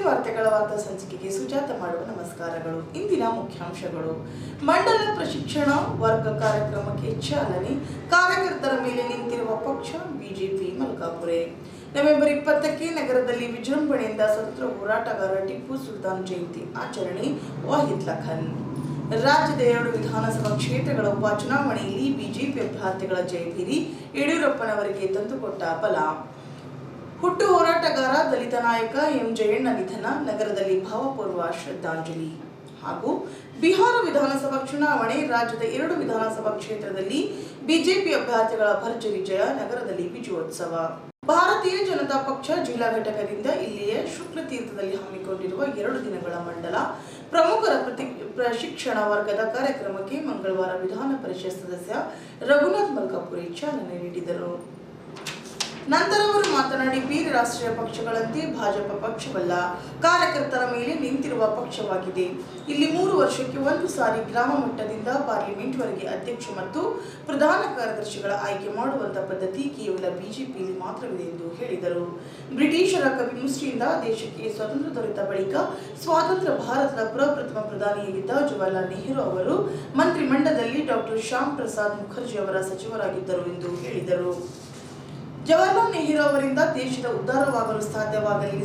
ವಾರ್ತೆಗಳ ವಾರ್ತಾ ಸಂಚಿಕೆಗೆ ಸುಜಾತ ಮಾಡುವ ನಮಸ್ಕಾರಗಳು. ಇಂದಿನ ಮುಖ್ಯಾಂಶಗಳು: ಮಂಡಲ ಪ್ರಶಿಕ್ಷಣ ವರ್ಗ ಕಾರ್ಯಕ್ರಮಕ್ಕೆ ಚಾಲನೆ, ಕಾರ್ಯಕರ್ತರ ಮೇಲೆ ನಿಂತಿರುವ ಪಕ್ಷ ಬಿಜೆಪಿ ಮಲ್ಕಾಪುರೆ. ನವೆಂಬರ್ 20ಕ್ಕೆ ನಗರದಲ್ಲಿ ವಿಜೃಂಭಣೆಯಿಂದ ಸ್ವತಂತ್ರ ಹೋರಾಟಗಾರ ಟಿಪ್ಪು ಸುಲ್ತಾನ್ ಜಯಂತಿ ಆಚರಣೆ. ವಾಹಿದ್ ಲಖನ್. ರಾಜ್ಯದ 2 ವಿಧಾನಸಭಾ ಕ್ಷೇತ್ರಗಳ ಉಪಚುನಾವಣೆಯಲ್ಲಿ ಬಿಜೆಪಿ ಅಭ್ಯರ್ಥಿಗಳ ಜಯಭೇರಿ, ಯಡಿಯೂರಪ್ಪನವರಿಗೆ ತಂದುಕೊಟ್ಟ ಬಲ. ಹುಟ್ಟು ಹೋರಾಟಗಾರ ದಲಿತ ನಾಯಕ ಎಂ ಜಯಣ್ಣ ನಿಧನ, ನಗರದಲ್ಲಿ ಭಾವಪೂರ್ವ ಶ್ರದ್ಧಾಂಜಲಿ. ಹಾಗೂ ಬಿಹಾರ ವಿಧಾನಸಭಾ ಚುನಾವಣೆ, ರಾಜ್ಯದ 2 ವಿಧಾನಸಭಾ ಕ್ಷೇತ್ರದಲ್ಲಿ ಬಿಜೆಪಿ ಅಭ್ಯರ್ಥಿಗಳ ಭರ್ಜರಿ ಜಯ, ನಗರದಲ್ಲಿ ವಿಜಯೋತ್ಸವ. ಭಾರತೀಯ ಜನತಾ ಪಕ್ಷ ಜಿಲ್ಲಾ ಘಟಕದಿಂದ ಇಲ್ಲಿಯ ಶುಕ್ಲತೀರ್ಥದಲ್ಲಿ ಹಮ್ಮಿಕೊಂಡಿರುವ 2 ದಿನಗಳ ಮಂಡಲ ಪ್ರಮುಖರ ಪ್ರಶಿಕ್ಷಣ ವರ್ಗದ ಕಾರ್ಯಕ್ರಮಕ್ಕೆ ಮಂಗಳವಾರ ವಿಧಾನ ಪರಿಷತ್ ಸದಸ್ಯ ರಘುನಾಥ್ ಮಲ್ಕಾಪುರೆ ಚಾಲನೆ ನೀಡಿದರು. ನಂತರ ಅವರು ಮಾತನಾಡಿ, ಬೇರೆ ರಾಷ್ಟ್ರೀಯ ಪಕ್ಷಗಳಂತೆ ಭಾಜಪ ಪಕ್ಷವಲ್ಲ, ಕಾರ್ಯಕರ್ತರ ಮೇಲೆ ನಿಂತಿರುವ ಪಕ್ಷವಾಗಿದೆ. ಇಲ್ಲಿ 3 ವರ್ಷಕ್ಕೆ 1 ಸಾರಿ ಗ್ರಾಮ ಮಟ್ಟದಿಂದ ಪಾರ್ಲಿಮೆಂಟ್ವರೆಗೆ ಅಧ್ಯಕ್ಷ ಮತ್ತು ಪ್ರಧಾನ ಕಾರ್ಯದರ್ಶಿಗಳ ಆಯ್ಕೆ ಮಾಡುವಂತಹ ಪದ್ಧತಿ ಕೇವಲ ಬಿಜೆಪಿಯಲ್ಲಿ ಮಾತ್ರವಿದೆ ಎಂದು ಹೇಳಿದರು. ಬ್ರಿಟಿಷರ ಕಪಿಮುಷ್ಟಿಯಿಂದ ದೇಶಕ್ಕೆ ಸ್ವಾತಂತ್ರ್ಯ ದೊರೆತ ಬಳಿಕ ಸ್ವಾತಂತ್ರ್ಯ ಭಾರತದ ಪ್ರಪ್ರಥಮ ಪ್ರಧಾನಿಯಾಗಿದ್ದ ಜವಾಹರಲಾಲ್ ನೆಹರು ಅವರು ಮಂತ್ರಿಮಂಡಲದಲ್ಲಿ ಡಾಕ್ಟರ್ ಶ್ಯಾಮ್ ಪ್ರಸಾದ್ ಮುಖರ್ಜಿ ಅವರ ಸಚಿವರಾಗಿದ್ದರು ಎಂದು ಹೇಳಿದರು. ಜವಾಹರಲಾಲ್ ನೆಹರು ಅವರಿಂದ ದೇಶದ ಉದ್ಧಾರವಾಗಲು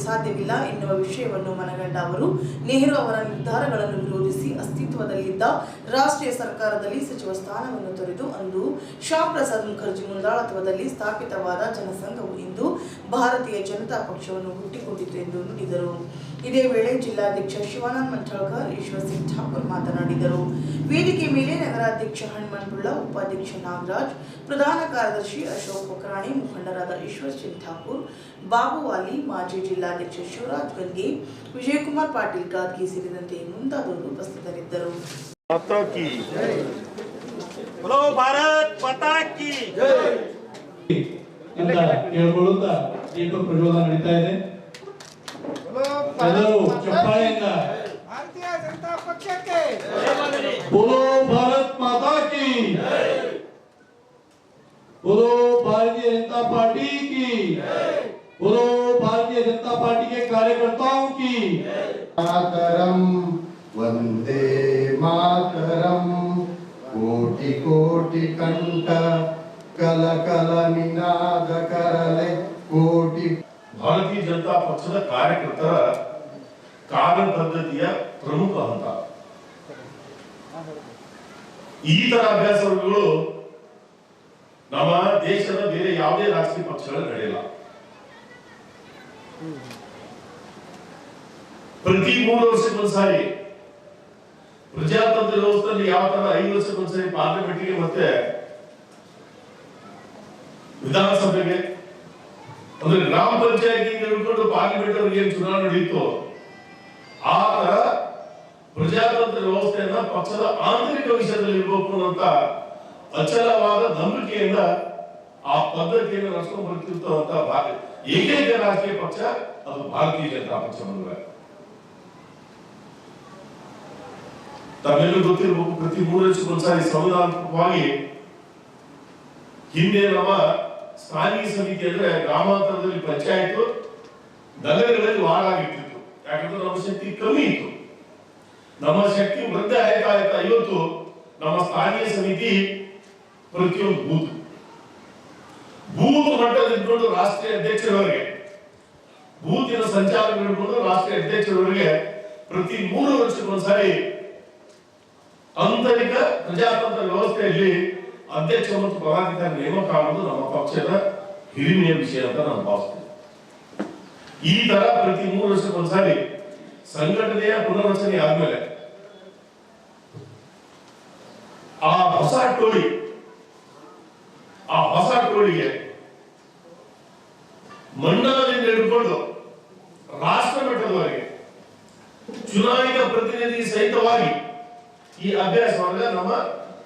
ಸಾಧ್ಯವಿಲ್ಲ ಎನ್ನುವ ವಿಷಯವನ್ನು ಮನಗಂಡ ಅವರು ನೆಹರು ಅವರ ನಿರ್ಧಾರಗಳನ್ನು ವಿರೋಧಿಸಿ ಅಸ್ತಿತ್ವದಲ್ಲಿದ್ದ ರಾಷ್ಟ್ರೀಯ ಸರ್ಕಾರದಲ್ಲಿ ಸಚಿವ ಸ್ಥಾನವನ್ನು ತೊರೆದು ಅಂದು ಶ್ಯಾಮ್ ಪ್ರಸಾದ್ ಮುಖರ್ಜಿ ಮುಂದಾಳತ್ವದಲ್ಲಿ ಸ್ಥಾಪಿತವಾದ ಜನಸಂಘವು ಇಂದು ಭಾರತೀಯ ಜನತಾ ಪಕ್ಷವನ್ನು ಹುಟ್ಟಿಕೊಂಡಿತು ಎಂದು ನುಡಿದರು. ಇದೇ ವೇಳೆ ಜಿಲ್ಲಾಧ್ಯಕ್ಷ ಶಿವಾನಂದ ಮಂಠಾಳ್ಕರ್, ಈಶ್ವರ್ ಸಿಂಗ್ ಠಾಕೂರ್ ಮಾತನಾಡಿದರು. ವೇದಿಕೆ ಮೇಲೆ ನಗರಾಧ್ಯಕ್ಷ ಹನುಮಂತುಳ್ಳ, ಉಪಾಧ್ಯಕ್ಷ ನಾಗರಾಜ್, ಪ್ರಧಾನ ಕಾರ್ಯದರ್ಶಿ ಅಶೋಕ್ ಕೊಕ್ರಾಣಿ, ಮುಖಂಡರಾದ ಈಶ್ವರ್ ಸಿಂಗ್ ಠಾಕೂರ್, ಬಾಬು ವಾಲಿ, ಮಾಜಿ ಜಿಲ್ಲಾಧ್ಯಕ್ಷ ಶಿವರಾಜ್ ಗಂಗೆ, ವಿಜಯಕುಮಾರ್ ಪಾಟೀಲ್ ಗಾದ್ಗಿ ಸೇರಿದಂತೆ ಮುಂತಾದವರು ಉಪಸ್ಥಿತರಿದ್ದರು. भारतीय जनता पक्ष के बोलो, भारत माता की बोलो, भारतीय जनता पार्टी की बोलो, भारतीय जनता पार्टी के कार्यकर्ताओं की मातरम वंदे मातरम, कोटि कोटि कंठ कल कल निनाद करले कोटि. ಭಾರತೀಯ ಜನತಾ ಪಕ್ಷದ ಕಾರ್ಯಕರ್ತರ ಕಾರ್ಯ ಪದ್ಧತಿಯ ಪ್ರಮುಖ ಹಂತ. ಈ ತರ ಅಭ್ಯಾಸಗಳು ನಮ್ಮ ದೇಶದ ಬೇರೆ ಯಾವುದೇ ರಾಜಕೀಯ ಪಕ್ಷಗಳು ನಡೆಯಲ್ಲ. ಪ್ರತಿ 3 ವರ್ಷಕ್ಕೊಂದ್ಸಾರಿ ಪ್ರಜಾತಂತ್ರ ವ್ಯವಸ್ಥೆಯಲ್ಲಿ ಯಾವ ತರ 5 ವರ್ಷಕ್ಕೊಂದ್ಸಾರಿ ಪಾರ್ಲಿಮೆಂಟ್ಗೆ ಮತ್ತೆ ವಿಧಾನಸಭೆಗೆ ಅಂದ್ರೆ ಗ್ರಾಮ ಪಂಚಾಯತಿಯಿಂದ ಹಿಡ್ಕೊಂಡು ಪಾರ್ಲಿಮೆಂಟ್ ಅವರಿಗೆ ಏನು ಚುನಾವಣೆ ನಡೆಯಿತು, ಆ ತರ ಪ್ರಜಾತಂತ್ರ ವ್ಯವಸ್ಥೆಯನ್ನ ಪಕ್ಷದ ಆಂತರಿಕ ವಿಷಯದಲ್ಲಿ ಇರಬೇಕು ಅಂತ ಅಚಲವಾದ ನಂಬಿಕೆಯಿಂದ ಆ ಪದ್ಧತಿಯನ್ನು ನಡೆಸ್ಕೊಂಡು ಬರ್ತಿರ್ತಕ್ಕಂಥ ಏಕೈಕ ರಾಜಕೀಯ ಪಕ್ಷ ಅದು ಭಾರತೀಯ ಜನತಾ ಪಕ್ಷ. ತಮ್ಮೆಲ್ಲರೂ ಗೊತ್ತಿರಬೇಕು, ಪ್ರತಿ 3 ವರ್ಷಕ್ಕೊಂದ್ಸಾರಿ ಸಂವಿಧಾನಿಕವಾಗಿ ಹಿಂದೆ ನಮ್ಮ ಸ್ಥಾನಿಕ ಸಮಿತಿ ಅಂದ್ರೆ ಗ್ರಾಮಾಂತರದಲ್ಲಿ ಪಂಚಾಯತ್, ನಗರಗಳಲ್ಲಿ ವಾರ್ಡ್ ಆಗಿರ್ತಿತ್ತು. ಯಾಕಂದ್ರೆ ನಮ್ಮ ಶಕ್ತಿ ಕಮ್ಮಿ ಇತ್ತು. ನಮ್ಮ ಶಕ್ತಿ ವೃದ್ಧಿ ಆಯ್ತಾ ಇವತ್ತು ನಮ್ಮ ಸ್ಥಾನೀಯ ಸಮಿತಿ ಪ್ರತಿಯೊಂದು ಬೂತ್ ಮಟ್ಟದಲ್ಲಿ ಇಟ್ಕೊಂಡು ರಾಷ್ಟ್ರೀಯ ಅಧ್ಯಕ್ಷರವರೆಗೆ, ಬೂತಿನ ಸಂಚಾಲಕ ಹಿಡ್ಕೊಂಡು ರಾಷ್ಟ್ರೀಯ ಅಧ್ಯಕ್ಷರವರೆಗೆ ಪ್ರತಿ 3 ವರ್ಷಕ್ಕೊಂದ್ಸಾರಿ ಆಂತರಿಕ ಪ್ರಜಾತಂತ್ರ ವ್ಯವಸ್ಥೆಯಲ್ಲಿ ಅಧ್ಯಕ್ಷ ಮತ್ತು ಪದಾಧಿಕಾರಿ ನೇಮಕ ಆಗುವುದು ನಮ್ಮ ಪಕ್ಷದ ಹಿರಿಮೆಯ ವಿಷಯ ಅಂತ ನಾನು ಭಾವಿಸ್ತೇನೆ. ಈ ತರ ಪ್ರತಿ 3 ವರ್ಷಕ್ಕೊಂದ್ಸಾರಿ ಸಂಘಟನೆಯ ಪುನರ್ರಚನೆ ಆದ್ಮೇಲೆ ಆ ಹೊಸ ಟೋಳಿಗೆ ಮಂಡಲದಿಂದ ಹಿಡ್ಕೊಂಡು ರಾಷ್ಟ್ರ ಮಟ್ಟದವರೆಗೆ ಚುನಾಯಿತ ಪ್ರತಿನಿಧಿ ಸಹಿತವಾಗಿ ಈ ಅಭ್ಯಾಸ ನಮ್ಮ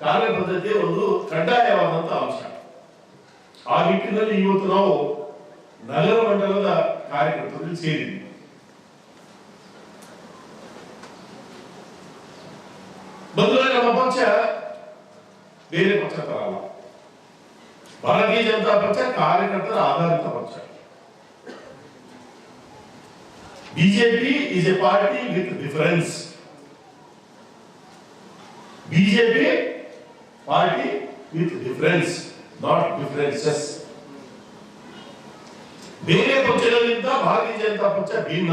ಕಾರ್ಯ ಪದ್ಧತಿಯ ಒಂದು ಕಡ್ಡಾಯವಾದಂತಹ ಅಂಶ. ಆ ನಿಟ್ಟಿನಲ್ಲಿ ಇವತ್ತು ನಾವು ನಗರ ಮಂಡಲದ ಕಾರ್ಯಕರ್ತರಲ್ಲಿ ಸೇರಿದ್ವಿ. ಬದಲಾಗಿ ನಮ್ಮ ಪಕ್ಷ ಬೇರೆ ಪಕ್ಷ ತರ ಅಲ್ಲ. ಭಾರತೀಯ ಜನತಾ ಪಕ್ಷ ಕಾರ್ಯಕರ್ತರ ಆಧಾರಿತ ಪಕ್ಷ. BJP is A party with difference. BJP party with difference, not differences. ಬೇರೆ ಪಕ್ಷಗಳಿಂದ ಭಾರತೀಯ ಜನತಾ ಪಕ್ಷ ಭಿನ್ನ.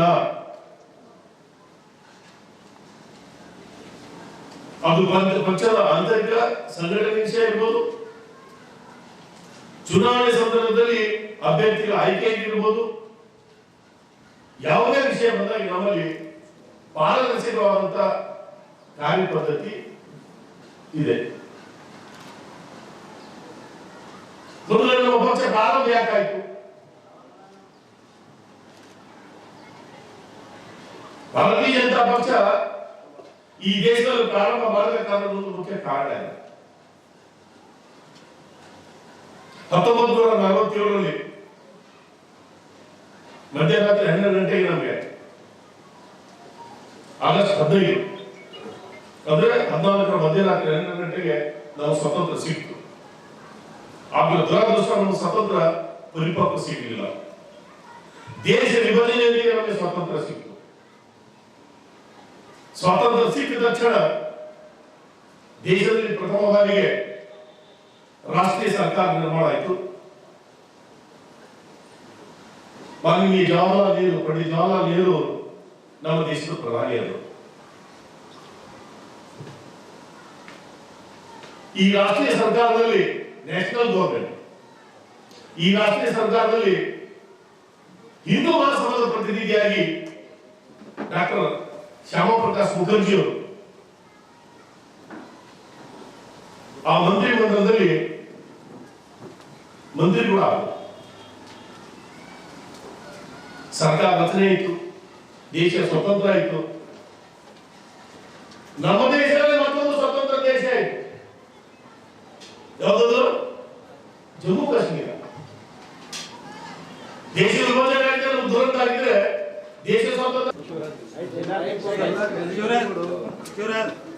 ಅದು ಪಕ್ಷದ ಆಂತರಿಕ ಸಂಘಟನೆ ವಿಷಯ ಇರ್ಬೋದು, ಚುನಾವಣೆ ಸಂದರ್ಭದಲ್ಲಿ ಅಭ್ಯರ್ಥಿಗಳ ಆಯ್ಕೆಯಾಗಿರ್ಬೋದು, ಯಾವುದೇ ವಿಷಯ ಬಂದಾಗ ನಮ್ಮಲ್ಲಿ ಪಾರದರ್ಶಕವಾದಂತಹ ಕಾರ್ಯಪದ್ಧತಿ ಇದೆ. ಮೊದಲು ನಮ್ಮ ಪಕ್ಷ ಪ್ರಾರಂಭ ಯಾಕಾಯ್ತು? ಭಾರತೀಯ ಜನತಾ ಪಕ್ಷ ಈ ದೇಶದಲ್ಲಿ ಪ್ರಾರಂಭ ಮಾಡಬೇಕಾದ ಒಂದು ಮುಖ್ಯ ಕಾರಣ ಇದೆ. 1947ರಲ್ಲಿ ಮಧ್ಯರಾತ್ರಿ 12 ಗಂಟೆಗೆ ನಮಗೆ ಆಗಸ್ಟ್ 15 ಅಂದ್ರೆ 14ರ ಮಧ್ಯರಾತ್ರಿ 12 ಗಂಟೆಗೆ ನಾವು ಸ್ವತಂತ್ರ ಸಿಕ್ತು. ಆಗ ದುರದೃಷ್ಟ ನಮ್ಮ ಸ್ವತಂತ್ರ ಪರಿಪಕ್ವ ಸಿಗಲಿಲ್ಲ. ದೇಶ ವಿಭಜನೆಯೊಂದಿಗೆ ನಮಗೆ ಸ್ವಾತಂತ್ರ್ಯ ಸಿಕ್ತು. ಸ್ವಾತಂತ್ರ್ಯ ಸಿಕ್ಕಿದ ತಕ್ಷಣ ದೇಶದಲ್ಲಿ ಪ್ರಥಮ ಬಾರಿಗೆ ರಾಷ್ಟ್ರೀಯ ಸರ್ಕಾರ ನಿರ್ಮಾಣ ಆಯಿತು. ಮಾನನೀಯ ಜವಾಹರಲಾಲ್ ನೆಹರು, ಪಂಡಿತ್ ಜವಾಹರಲಾಲ್ ನೆಹರು ನಮ್ಮ ದೇಶದ ಪ್ರಧಾನಿಯಾದರು. ಈ ರಾಷ್ಟ್ರೀಯ ಸರ್ಕಾರದಲ್ಲಿ ನ್ಯಾಷನಲ್ ಗವರ್ಮೆಂಟ್, ಈ ರಾಷ್ಟ್ರೀಯ ಸರ್ಕಾರದಲ್ಲಿ ಹಿಂದೂ ಮಹಾಸಭಾದ ಪ್ರತಿನಿಧಿಯಾಗಿ ಡಾಕ್ಟರ್ ಶ್ಯಾಮಾ ಪ್ರಕಾಶ್ ಮುಖರ್ಜಿ ಅವರು ಆ ಮಂತ್ರಿ ಮಂಡಲದಲ್ಲಿ ಮಂತ್ರಿ ಕೂಡ ಆದರು. ಸರ್ಕಾರ ರಚನೆ ಆಯಿತು, ದೇಶ ಸ್ವತಂತ್ರ ಆಯಿತು. ನಮ್ಮ ದೇಶದಲ್ಲಿ ಮತ್ತೊಂದು ಸ್ವತಂತ್ರ ದೇಶ ಆಯಿತು. ಯಾವುದು? ಜಮ್ಮು ಕಾಶ್ಮೀರ. ದೇಶ ವಿಭಜನೆ ಆಗಿದ್ರೆ ದುರಂತ ಆಗಿದ್ರೆ ದೇಶ ಸ್ವತಂತ್ರ.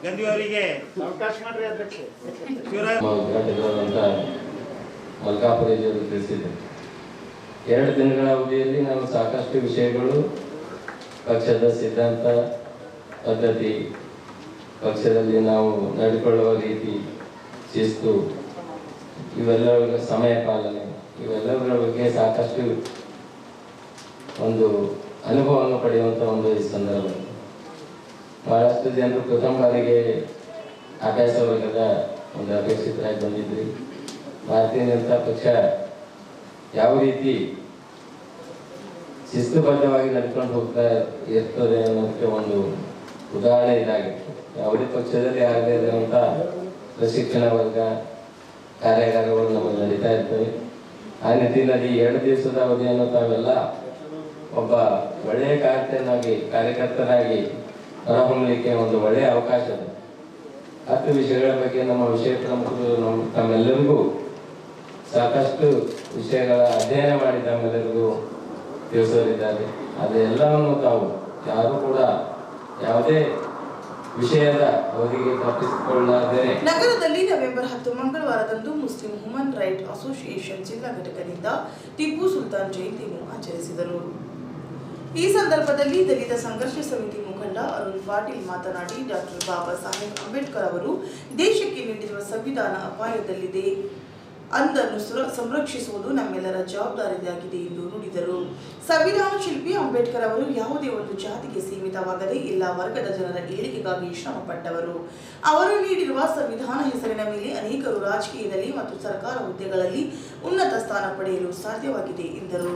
ಗಂಧಿಯವರಿಗೆ ಅವಕಾಶ ಮಾಡ್ರಿ ಅಧ್ಯಕ್ಷ. ಮಲ್ಕಾಪುರಜಿಯವರು ತಿಳಿಸಿದ್ದಾರೆ. 2 ದಿನಗಳ ಅವಧಿಯಲ್ಲಿ ನಾವು ಸಾಕಷ್ಟು ವಿಷಯಗಳು, ಪಕ್ಷದ ಸಿದ್ಧಾಂತ, ಪದ್ಧತಿ, ಪಕ್ಷದಲ್ಲಿ ನಾವು ನಡೆದುಕೊಳ್ಳುವ ರೀತಿ, ಶಿಸ್ತು, ಇವೆಲ್ಲರ ಸಮಯ ಪಾಲನೆ, ಇವೆಲ್ಲದರ ಬಗ್ಗೆ ಸಾಕಷ್ಟು ಒಂದು ಅನುಭವವನ್ನು ಪಡೆಯುವಂಥ ಒಂದು ಈ ಸಂದರ್ಭ. ಬಹಳಷ್ಟು ಜನರು ಪ್ರಥಮ ಬಾರಿಗೆ ಅಭ್ಯಾಸ ವರ್ಗದ ಒಂದು ಅಪೇಕ್ಷಿತರಾಗಿ ಬಂದಿದ್ರಿ. ಭಾರತೀಯ ಜನತಾ ಪಕ್ಷ ಯಾವ ರೀತಿ ಶಿಸ್ತುಬದ್ಧವಾಗಿ ನಡ್ಕೊಂಡು ಹೋಗ್ತಾ ಇರ್ತದೆ ಅನ್ನೋದಕ್ಕೆ ಒಂದು ಉದಾಹರಣೆ ಇದಾಗಿತ್ತು. ಯಾವುದೇ ಪಕ್ಷದಲ್ಲಿ ಆಗದೇ ಇರುವಂಥ ಪ್ರಶಿಕ್ಷಣ ವರ್ಗ, ಕಾರ್ಯಾಗಾರಗಳು ನಮಗೆ ನಡೀತಾ ಇರ್ತವೆ. ಆ ನಿಟ್ಟಿನಲ್ಲಿ 2 ದಿವಸದ ಅವಧಿಯನ್ನು ತಾವೆಲ್ಲ ಒಬ್ಬ ಒಳ್ಳೆಯ ಕಾರ್ಯಕರ್ತನಾಗಿ ಹೊರಹೊಮ್ಮಲಿಕ್ಕೆ ಒಂದು ಒಳ್ಳೆಯ ಅವಕಾಶ ಇದೆ. 10 ವಿಷಯಗಳ ಬಗ್ಗೆ ನಮ್ಮ ವಿಷಯ ಪ್ರಮುಖರು ತಮ್ಮೆಲ್ಲರಿಗೂ ಸಾಕಷ್ಟು ವಿಷಯಗಳ ಅಧ್ಯಯನ ಮಾಡಿ ತಮ್ಮೆಲ್ಲರಿಗೂ ತಿಳಿಸೋರಿದ್ದಾರೆ. ಅದೆಲ್ಲವನ್ನು ತಾವು ಯಾರು ಕೂಡ ಯಾವುದೇ ವಿಷಯದ ಅವಧಿಗೆ ತಪ್ಪಿಸಿಕೊಳ್ಳದೆ ನಗರದಲ್ಲಿ ನವೆಂಬರ್ 10 ಮಂಗಳವಾರದಂದು ಮುಸ್ಲಿಂ ಹ್ಯೂಮನ್ ರೈಟ್ ಅಸೋಸಿಯೇಷನ್ ಜಿಲ್ಲಾ ಘಟಕದಿಂದ ಟಿಪ್ಪು ಸುಲ್ತಾನ್ ಜಯಂತಿಯನ್ನು ಆಚರಿಸಿದರು. ಈ ಸಂದರ್ಭದಲ್ಲಿ ದಲಿತ ಸಂಘರ್ಷ ಸಮಿತಿ ಮುಖಂಡ ಅರುಣ್ ಪಾಟೀಲ್ ಮಾತನಾಡಿ, ಡಾಕ್ಟರ್ ಬಾಬಾ ಸಾಹೇಬ್ ಅಂಬೇಡ್ಕರ್ ಅವರು ದೇಶಕ್ಕೆ ನೀಡಿರುವ ಸಂವಿಧಾನ ಅಪಾಯದಲ್ಲಿದೆ, ಅದನ್ನು ಸಂರಕ್ಷಿಸುವುದು ನಮ್ಮೆಲ್ಲರ ಜವಾಬ್ದಾರಿಯಾಗಿದೆ ಎಂದು ನುಡಿದರು. ಸಂವಿಧಾನ ಶಿಲ್ಪಿ ಅಂಬೇಡ್ಕರ್ ಅವರು ಯಾವುದೇ ಒಂದು ಜಾತಿಗೆ ಸೀಮಿತವಾಗದೆ ಎಲ್ಲ ವರ್ಗದ ಜನರ ಏಳಿಗೆಗಾಗಿ ಶ್ರಮಪಟ್ಟವರು. ಅವರು ನೀಡಿರುವ ಸಂವಿಧಾನ ಹೆಸರಿನ ಮೇಲೆ ಅನೇಕರು ರಾಜಕೀಯದಲ್ಲಿ ಮತ್ತು ಸರ್ಕಾರ ಹುದ್ದೆಗಳಲ್ಲಿ ಉನ್ನತ ಸ್ಥಾನ ಪಡೆಯಲು ಸಾಧ್ಯವಾಗಿದೆ ಎಂದರು.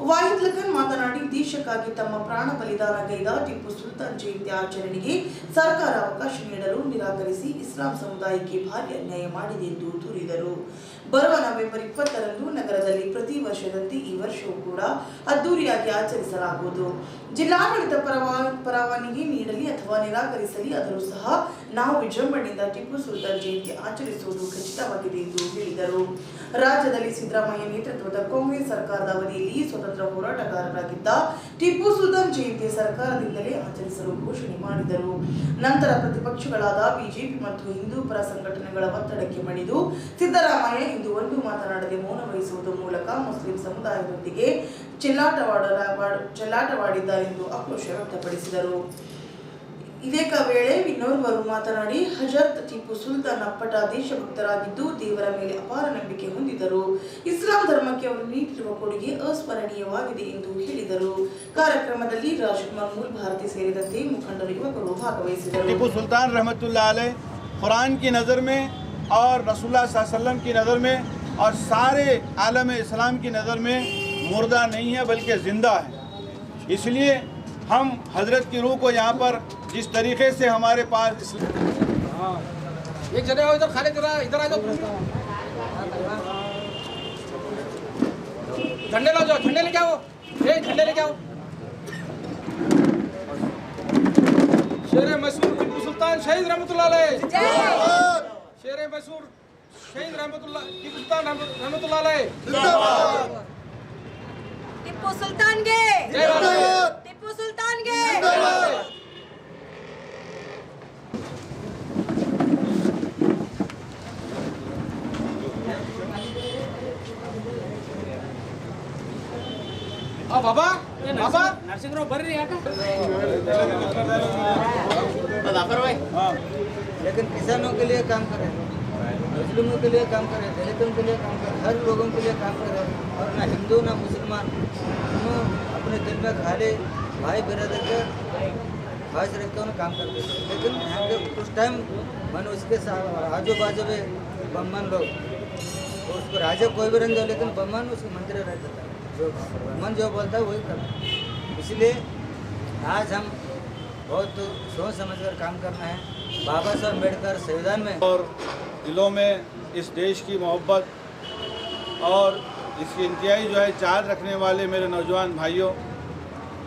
ವಾಹಿದ್ ಲಖನ್ ಮಾತನಾಡಿ, ದೇಶಕ್ಕಾಗಿ ತಮ್ಮ ಪ್ರಾಣ ಬಲಿದಾನಗೈದ ಟಿಪ್ಪು ಸುಲ್ತಾನ್ ಜಯಂತಿ ಆಚರಣೆಗೆ ಸರ್ಕಾರ ಅವಕಾಶ ನೀಡಲು ನಿರಾಕರಿಸಿ ಇಸ್ಲಾಂ ಸಮುದಾಯಕ್ಕೆ ಭಾರಿ ಅನ್ಯಾಯ ಮಾಡಿದೆ ಎಂದು ದೂರಿದರು. ಬರುವ ನವೆಂಬರ್ 20ರಂದು ನಗರದಲ್ಲಿ ಪ್ರತಿ ವರ್ಷದಂತೆ ಈ ವರ್ಷವೂ ಕೂಡ ಅದ್ದೂರಿಯಾಗಿ ಆಚರಿಸಲಾಗುವುದು. ಜಿಲ್ಲಾಡಳಿತ ಪರವಾನಗಿ ನೀಡಲಿ ಅಥವಾ ನಿರಾಕರಿಸಲಿ, ಆದರೂ ಸಹ ನಾವು ವಿಜೃಂಭಣೆಯಿಂದ ಟಿಪ್ಪು ಸುಲ್ತಾನ್ ಜಯಂತಿ ಆಚರಿಸುವುದು ಖಚಿತವಾಗಿದೆ ಎಂದು ಹೇಳಿದರು. ರಾಜ್ಯದಲ್ಲಿ ಸಿದ್ದರಾಮಯ್ಯ ನೇತೃತ್ವದ ಕಾಂಗ್ರೆಸ್ ಸರ್ಕಾರದ ಅವಧಿಯಲ್ಲಿ ಸ್ವತಂತ್ರ ಹೋರಾಟಗಾರರಾಗಿದ್ದ ಟಿಪ್ಪು ಸುಲ್ತಾನ್ ಜಯಂತಿ ಸರ್ಕಾರದಿಂದಲೇ ಆಚರಿಸಲು ಘೋಷಣೆ ಮಾಡಿದರು. ನಂತರ ಪ್ರತಿಪಕ್ಷಗಳಾದ ಬಿಜೆಪಿ ಮತ್ತು ಹಿಂದೂ ಪರ ಸಂಘಟನೆಗಳ ಒತ್ತಡಕ್ಕೆ ಮಣಿದು ಸಿದ್ದರಾಮಯ್ಯ ಇಂದು ಒಂದು ಮಾತನಾಡದೆ ಮೌನ ವಹಿಸುವುದರ ಮೂಲಕ ಮುಸ್ಲಿಂ ಸಮುದಾಯದೊಂದಿಗೆ ಚೆಲ್ಲಾಟವಾಡಿದ್ದಾರೆಂದು ಆಕ್ರೋಶ ವ್ಯಕ್ತಪಡಿಸಿದರು. ಇದೇ ವೇಳೆ ಇನ್ನೋರ್ವರು ಮಾತನಾಡಿ, ಹಜರತ್ ಟಿಪ್ಪು ಸುಲ್ತಾನ್ ಅಪ್ಪಟ ದೇಶಭಕ್ತರಾಗಿದ್ದು ದೇವರ ಮೇಲೆ ಅಪಾರ ನಂಬಿಕೆ ಹೊಂದಿದ್ದರು. ಇಸ್ಲಾಂ ಧರ್ಮಕ್ಕೆ ಅವರು ನೀಡಿರುವ ಕೊಡುಗೆ ಅಸ್ಮರಣೀಯವಾಗಿದೆ ಎಂದು ಹೇಳಿದರು. ಕಾರ್ಯಕ್ರಮದಲ್ಲಿ ರಾಜ್ಕುಮಾರ್ ಮೂಲ್ ಭಾರತಿ ಸೇರಿದಂತೆ ಮುಖಂಡರು ಯುವಕರು ಭಾಗವಹಿಸಿದರು. टिप्पू सुल्तान रहमतुल्लाह अलैह कुरान की नज़र में और रसूलुल्लाह सल्लल्लाहु अलैहि वसल्लम की नज़र में और सारे आलम इस्लाम की नज़र में मुर्दा नहीं है बल्कि ज़िंदा है। इसलिए हम हजरत की रूह को यहाँ पर जिस तरीके से हमारे पास एक जगह इधर खाली इधर आ जाओ, झंडे ला जाओ, झंडे लेके आओ, झंडे लेके आओ। शेर मशहूर टिप्पू सुल्तान शहीद रहमतुल्लाह अलैह, शेर मशहूर शहीद रहमतुल्लाह टिप्पू सुल्तान रहमतुल्लाह अलैह, टिप्पू सुल्तान के जय भारत, टिप्पू सुल्तान के बाबा बाबा नरसिंहराव बर्री यार लेकिन किसानों के लिए काम करें, मुस्लिमों के लिए काम करें, दलितों के लिए काम करें, हर लोगों के लिए काम करें। और ना हिंदू ना मुसलमान दोनों अपने दिल में खाली भाई बिरादर के ख्वाहिश रखते हुए काम करते थे। लेकिन यहाँ के कुछ टाइम मन उसके आजू बाजू में बम्मन लोग तो उसको राजा कोई भी रंग दो, लेकिन बम्मन उसके मंत्री रहता था, जो मन जो बोलता है वही करता। इसलिए आज हम बहुत सोच समझ कर काम करना है। बाबा साहब अम्बेडकर संविधान में और दिलों में इस देश की मोहब्बत और इसकी इंतहाई जो है चाहत रखने वाले मेरे नौजवान भाइयों,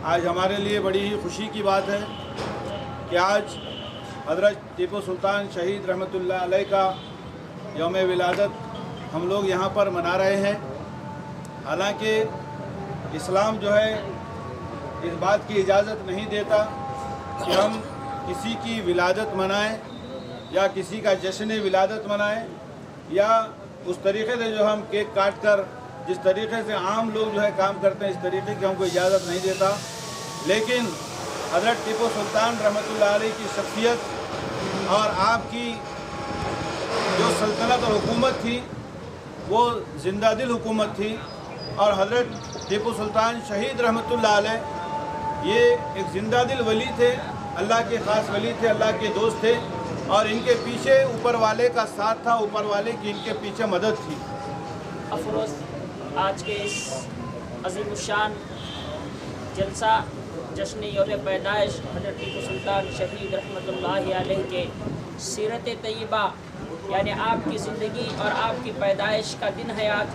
आज हमारे लिए बड़ी ही खुशी की बात है कि आज हज़रत टिप्पू सुल्तान शहीद रहमतुल्लाह अलैह का यौम विलादत हम लोग यहाँ पर मना रहे हैं। हालांकि इस्लाम जो है इस बात की इजाज़त नहीं देता कि हम किसी की विलादत मनाएं या किसी का जश्न विलादत मनाएं या उस तरीक़े से जो हम केक काट कर जिस तरीक़े से आम लोग जो है काम करते हैं इस तरीक़े की हमको इजाज़त नहीं देता। लेकिन हज़रत टिप्पू सुल्तान रहमतुल्लाह अलैह की शख्सियत और आपकी जो सल्तनत और हुकूमत थी वो ज़िंदा दिल हुकूमत थी। और हज़रत टिप्पू सुल्तान शहीद रहमतुल्लाह अलैह ये एक ज़िंदा दिल वली थे, अल्लाह के ख़ास वली थे, अल्लाह के दोस्त थे और इनके पीछे ऊपर वाले का साथ था, ऊपर वाले की इनके पीछे मदद थी। अफरोज़ आज के इस अज़ीमुश्शान जलसा जश्न यौम पैदाइश हज़रत टिप्पू सुल्तान शहीद रहमतुल्लाह अलैह के सीरत तय्यबा यानी आपकी ज़िंदगी और आपकी पैदाइश का दिन है आज।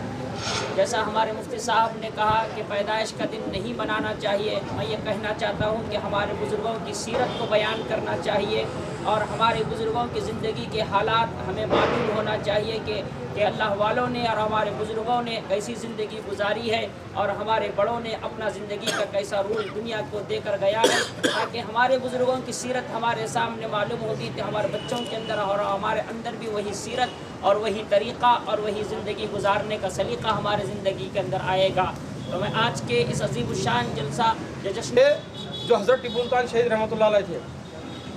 जैसा हमारे मुफ्ती साहब ने कहा कि पैदाइश का दिन नहीं मनाना चाहिए, मैं ये कहना चाहता हूँ कि हमारे बुज़ुर्गों की सीरत को बयान करना चाहिए और हमारे बुज़ुर्गों की ज़िंदगी के हालात हमें मालूम होना चाहिए कि अल्लाह वालों ने और हमारे बुज़ुर्गों ने कैसी ज़िंदगी गुजारी है और हमारे बड़ों ने अपना ज़िंदगी का कैसा रूल दुनिया को देकर गया है, ताकि हमारे बुज़ुर्गों की सीरत हमारे सामने मालूम होगी तो हमारे बच्चों के अंदर और हमारे अंदर भी वही सीरत और वही तरीक़ा और वही ज़िंदगी गुजारने का सलीक़ा हमारे ज़िंदगी के अंदर आएगा। तो मैं आज के इस अज़ीमुश्शान जलसा जश्न जो हज़रत टिप्पू सुल्तान शहीद रहमतुल्लाह अलैह थे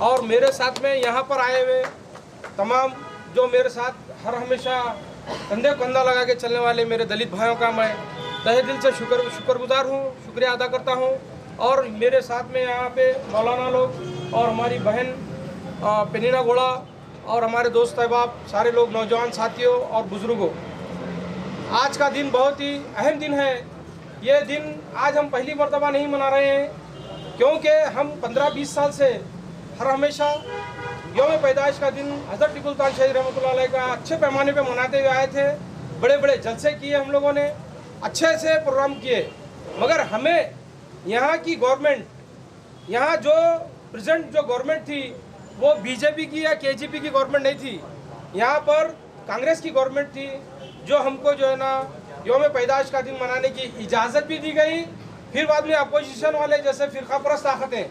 और मेरे साथ में यहाँ पर आए हुए तमाम जो मेरे साथ हर हमेशा कंधे कंधा लगा के चलने वाले मेरे दलित भाइयों का मैं तहे दिल से शुक्रगुजार हूँ, शुक्रिया अदा करता हूँ। और मेरे साथ में यहाँ पे मौलाना लोग और हमारी बहन पेनीना गोड़ा और हमारे दोस्त अहबाब सारे लोग नौजवान साथियों और बुज़ुर्गों, आज का दिन बहुत ही अहम दिन है। ये दिन आज हम पहली मर्तबा नहीं मना रहे हैं क्योंकि हम 15-20 साल से हर हमेशा यौम पैदाइश का दिन हज़रत टिप्पू सुल्तान शहीद रहमतुल्लाह अलैह का अच्छे पैमाने पे मनाते हुए आए थे। बड़े बड़े जलसे किए हम लोगों ने, अच्छे से प्रोग्राम किए, मगर हमें यहाँ की गवर्नमेंट, यहाँ जो प्रेजेंट जो गवर्नमेंट थी वो बीजेपी की या केजीपी की गवर्नमेंट नहीं थी, यहाँ पर कांग्रेस की गवर्नमेंट थी जो हमको जो है ना यौम पैदाइश का दिन मनाने की इजाज़त भी दी गई। फिर बाद में अपोजिशन वाले जैसे फ़िरका परस्त ताकतें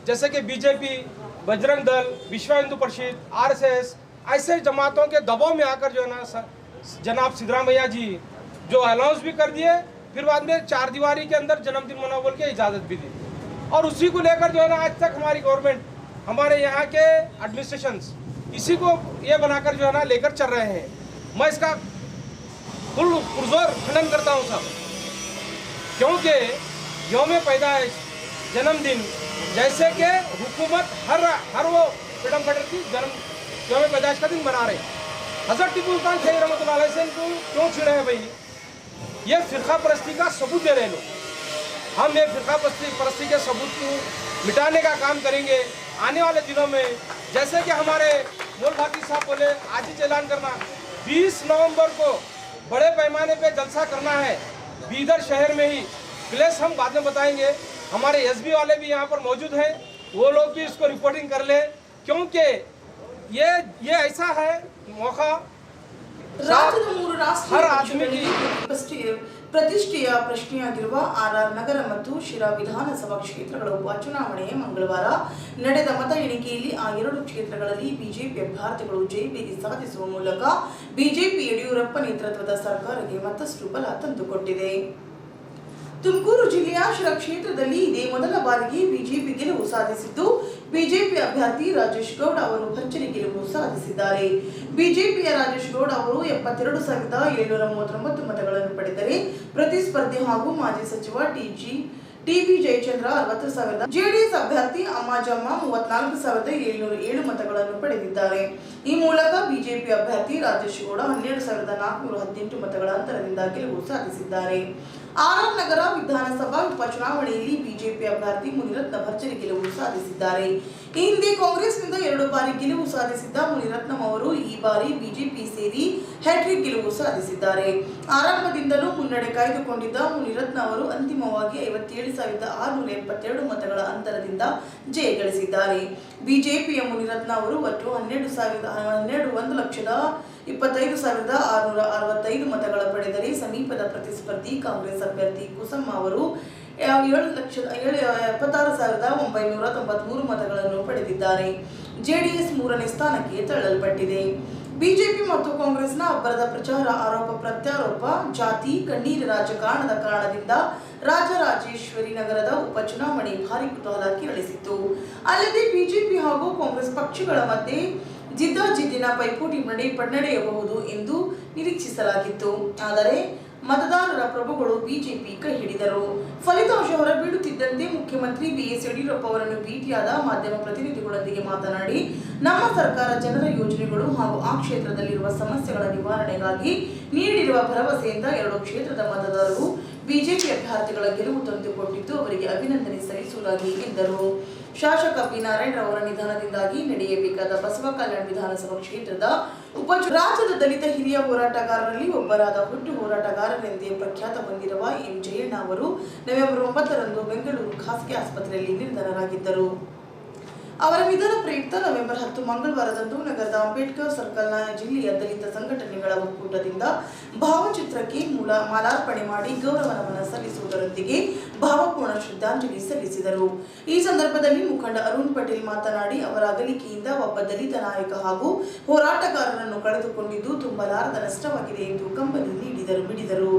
जैसे कि बीजेपी, बजरंग दल, विश्व हिंदू परिषद, आरएसएस ऐसे जमातों के दबाव में आकर जो है ना जनाब सिद्धरामैया जी जो अनाउंस भी कर दिए फिर बाद में 4 दीवारी के अंदर जन्मदिन मनाओ बोल के इजाज़त भी दी। और उसी को लेकर जो है ना आज तक हमारी गवर्नमेंट, हमारे यहाँ के एडमिनिस्ट्रेशंस इसी को ये बनाकर जो है ना लेकर चल रहे हैं। मैं इसका पुरजोर खंडन करता हूँ साहब, क्योंकि यौम पैदाइश जन्मदिन जैसे कि हुकूमत हर वो फ्रीडम फाइटर की यौम पैदाइश का दिन मना रहे हैं। हज़रत टीपू सुल्तान शाही रहमतुल्लाह अलैह से इनको क्यों छिड़े हैं भाई? ये फिरका परस्ती का सबूत दे रहे लोग। हम ये फिरका परस्ती के सबूत को मिटाने का काम करेंगे आने वाले दिनों में। जैसे कि हमारे मोल भाती साहब बोले, आज ही ऐलान करना 20 नवंबर को बड़े पैमाने पे जलसा करना है बीदर शहर में ही। प्लेस हम बाद में बताएंगे। हमारे एसबी वाले भी यहाँ पर मौजूद हैं, वो लोग भी इसको रिपोर्टिंग कर ले, क्योंकि ये ऐसा है मौका ರಾಜ್ಯದ 3 ರಾಷ್ಟ್ರೀಯ ಹರ್ ಆದ್ಮಿಗೆ ಪ್ರತಿಷ್ಠೆಯ ಪ್ರಶ್ನೆಯಾಗಿರುವ ಆರ್ಆರ್ ನಗರ ಮತ್ತು ಶಿರಾ ವಿಧಾನಸಭಾ ಕ್ಷೇತ್ರಗಳ ಉಪಚುನಾವಣೆ ಮಂಗಳವಾರ ನಡೆದ ಮತ ಎಣಿಕೆಯಲ್ಲಿ ಆ 2 ಕ್ಷೇತ್ರಗಳಲ್ಲಿ ಬಿಜೆಪಿ ಅಭ್ಯರ್ಥಿಗಳು ಜಯಭೇರಿ ಸಾಧಿಸುವ ಮೂಲಕ ಬಿಜೆಪಿ ಯಡಿಯೂರಪ್ಪ ನೇತೃತ್ವದ ಸರ್ಕಾರಕ್ಕೆ ಮತ್ತಷ್ಟು ಬಲ ತಂದುಕೊಟ್ಟಿದೆ. ತುಮಕೂರು ಜಿಲ್ಲೆಯ ಶಿರಾ ಕ್ಷೇತ್ರದಲ್ಲಿ ಇದೇ ಮೊದಲ ಬಾರಿಗೆ ಬಿಜೆಪಿ ಗೆಲುವು ಸಾಧಿಸಿದ್ದು, ಬಿಜೆಪಿ ಅಭ್ಯರ್ಥಿ ರಾಜೇಶ್ ಗೌಡ ಅವರು ಭರ್ಜರಿ ಗೆಲುವು ಸಾಧಿಸಿದ್ದಾರೆ. ಬಿಜೆಪಿಯ ರಾಜೇಶ್ ಗೌಡ ಅವರು 72,739 ಮತಗಳನ್ನು ಪಡೆದರೆ, ಪ್ರತಿಸ್ಪರ್ಧಿ ಹಾಗೂ ಮಾಜಿ ಸಚಿವ ಟಿಬಿ ಜಯಚಂದ್ರ 60,000, ಜೆಡಿಎಸ್ ಅಭ್ಯರ್ಥಿ ಅಮ್ಮಾಜಮ್ಮ 34,707 ಮತಗಳನ್ನು ಪಡೆದಿದ್ದಾರೆ. ಈ ಮೂಲಕ ಬಿಜೆಪಿ ಅಭ್ಯರ್ಥಿ ರಾಜೇಶ್ ಗೌಡ 12,418 ಮತಗಳ ಅಂತರದಿಂದ ಗೆಲುವು ಸಾಧಿಸಿದ್ದಾರೆ. ಆರ್ಆರ್ ನಗರ ವಿಧಾನಸಭಾ ಉಪಚುನಾವಣೆಯಲ್ಲಿ ಬಿಜೆಪಿ ಅಭ್ಯರ್ಥಿ ಮುನಿರತ್ನ ಭರ್ಜರಿ ಗೆಲುವು ಸಾಧಿಸಿದ್ದಾರೆ. ಈ ಹಿಂದೆ ಕಾಂಗ್ರೆಸ್ನಿಂದ 2 ಬಾರಿ ಗೆಲುವು ಸಾಧಿಸಿದ್ದ ಮುನಿರತ್ನಂ ಅವರು ಈ ಬಾರಿ ಬಿಜೆಪಿ ಸೇರಿ ಹ್ಯಾಟ್ರಿಕ್ ಗೆಲುವು ಸಾಧಿಸಿದ್ದಾರೆ. ಆರಂಭದಿಂದಲೂ ಮುನ್ನಡೆ ಕಾಯ್ದುಕೊಂಡಿದ್ದ ಮುನಿರತ್ನ ಅವರು ಅಂತಿಮವಾಗಿ 57,672 ಮತಗಳ ಅಂತರದಿಂದ ಜಯ ಗಳಿಸಿದ್ದಾರೆ. ಬಿಜೆಪಿಯ ಮುನಿರತ್ನ ಅವರು ಒಟ್ಟು 1,25,665 ಮತಗಳ ಪಡೆದರೆ, ಸಮೀಪದ ಪ್ರತಿಸ್ಪರ್ಧಿ ಕಾಂಗ್ರೆಸ್ ಅಭ್ಯರ್ಥಿ ಕುಸಮ್ಮ ಅವರು 76,993 ಮತಗಳನ್ನು ಪಡೆದಿದ್ದಾರೆ. ಜೆಡಿಎಸ್ 3ನೇ ಸ್ಥಾನಕ್ಕೆ ತಳ್ಳಲ್ಪಟ್ಟಿದೆ. ಬಿಜೆಪಿ ಮತ್ತು ಕಾಂಗ್ರೆಸ್ನ ಅಬ್ಬರದ ಪ್ರಚಾರ, ಆರೋಪ ಪ್ರತ್ಯಾರೋಪ, ಜಾತಿ ಕಣ್ಣೀರ ರಾಜಕಾರಣದ ಕಾರಣದಿಂದ ರಾಜರಾಜೇಶ್ವರಿ ನಗರದ ಉಪಚುನಾವಣೆ ಭಾರಿ ಕುತೂಹಲ ಕೆರಳಿಸಿತ್ತು. ಅಲ್ಲದೆ ಬಿಜೆಪಿ ಹಾಗೂ ಕಾಂಗ್ರೆಸ್ ಪಕ್ಷಗಳ ಮಧ್ಯೆ ಜಿದ್ದಾಜಿದ್ದಿನ ಪೈಪೋಟಿ ನಡೆಯಬಹುದು ಎಂದು ನಿರೀಕ್ಷಿಸಲಾಗಿತ್ತು. ಆದರೆ ಮತದಾರರ ಪ್ರಭುಗಳು ಬಿಜೆಪಿ ಕೈ ಹಿಡಿದರು. ಫಲಿತಾಂಶ ಹೊರಬೀಳುತ್ತಿದ್ದಂತೆ ಮುಖ್ಯಮಂತ್ರಿ ಬಿಎಸ್ ಯಡಿಯೂರಪ್ಪ ಅವರನ್ನು ಭೇಟಿಯಾದ ಮಾಧ್ಯಮ ಪ್ರತಿನಿಧಿಗಳೊಂದಿಗೆ ಮಾತನಾಡಿ, ನಮ್ಮ ಸರ್ಕಾರ ಜನರ ಯೋಜನೆಗಳು ಹಾಗೂ ಆ ಕ್ಷೇತ್ರದಲ್ಲಿರುವ ಸಮಸ್ಯೆಗಳ ನಿವಾರಣೆಗಾಗಿ ನೀಡಿರುವ ಭರವಸೆಯಿಂದ 2 ಕ್ಷೇತ್ರದ ಮತದಾರರು ಬಿಜೆಪಿ ಅಭ್ಯರ್ಥಿಗಳ ಗೆಲುವು ತಂದುಕೊಟ್ಟಿದ್ದು ಅವರಿಗೆ ಅಭಿನಂದನೆ ಸಲ್ಲಿಸುವುದಾಗಿ ಎಂದರು. ಶಾಸಕ ಪಿ ನಾರಾಯಣರವರ ನಿಧನದಿಂದಾಗಿ ನಡೆಯಬೇಕಾದ ಬಸವ ಕಲ್ಯಾಣ ವಿಧಾನಸಭಾ ಕ್ಷೇತ್ರದ ರಾಜ್ಯದ ದಲಿತ ಹಿರಿಯ ಹೋರಾಟಗಾರರಲ್ಲಿ ಒಬ್ಬರಾದ ಹುಟ್ಟು ಹೋರಾಟಗಾರರೆಂದೇ ಪ್ರಖ್ಯಾತ ಹೊಂದಿರುವ ಎಂ ಜಯಣ್ಣ ಅವರು ನವೆಂಬರ್ 9ರಂದು ಬೆಂಗಳೂರು ಖಾಸಗಿ ಆಸ್ಪತ್ರೆಯಲ್ಲಿ ನಿಧನರಾಗಿದ್ದರು. ಅವರ ನಿಧನ ಪ್ರಯುಕ್ತ ನವೆಂಬರ್ 10 ಮಂಗಳವಾರದಂದು ನಗರದ ಅಂಬೇಡ್ಕರ್ ಸರ್ಕಲ್ನ ಜಿಲ್ಲೆಯ ದಲಿತ ಸಂಘಟನೆಗಳ ಒಕ್ಕೂಟದಿಂದ ಭಾವಚಿತ್ರಕ್ಕೆ ಮಾಲಾರ್ಪಣೆ ಮಾಡಿ ಗೌರವ ನಮನ ಸಲ್ಲಿಸುವುದರೊಂದಿಗೆ ಭಾವಪೂರ್ಣ ಶ್ರದ್ಧಾಂಜಲಿ ಸಲ್ಲಿಸಿದರು. ಈ ಸಂದರ್ಭದಲ್ಲಿ ಮುಖಂಡ ಅರುಣ್ ಪಟೇಲ್ ಮಾತನಾಡಿ, ಅವರ ಅಗಲಿಕೆಯಿಂದ ಒಬ್ಬ ದಲಿತ ನಾಯಕ ಹಾಗೂ ಹೋರಾಟಗಾರರನ್ನು ಕಳೆದುಕೊಂಡಿದ್ದು ತುಂಬಲಾರದ ನಷ್ಟವಾಗಿದೆ ಎಂದು ಕಂಬನಿ ಮಿಡಿದರು.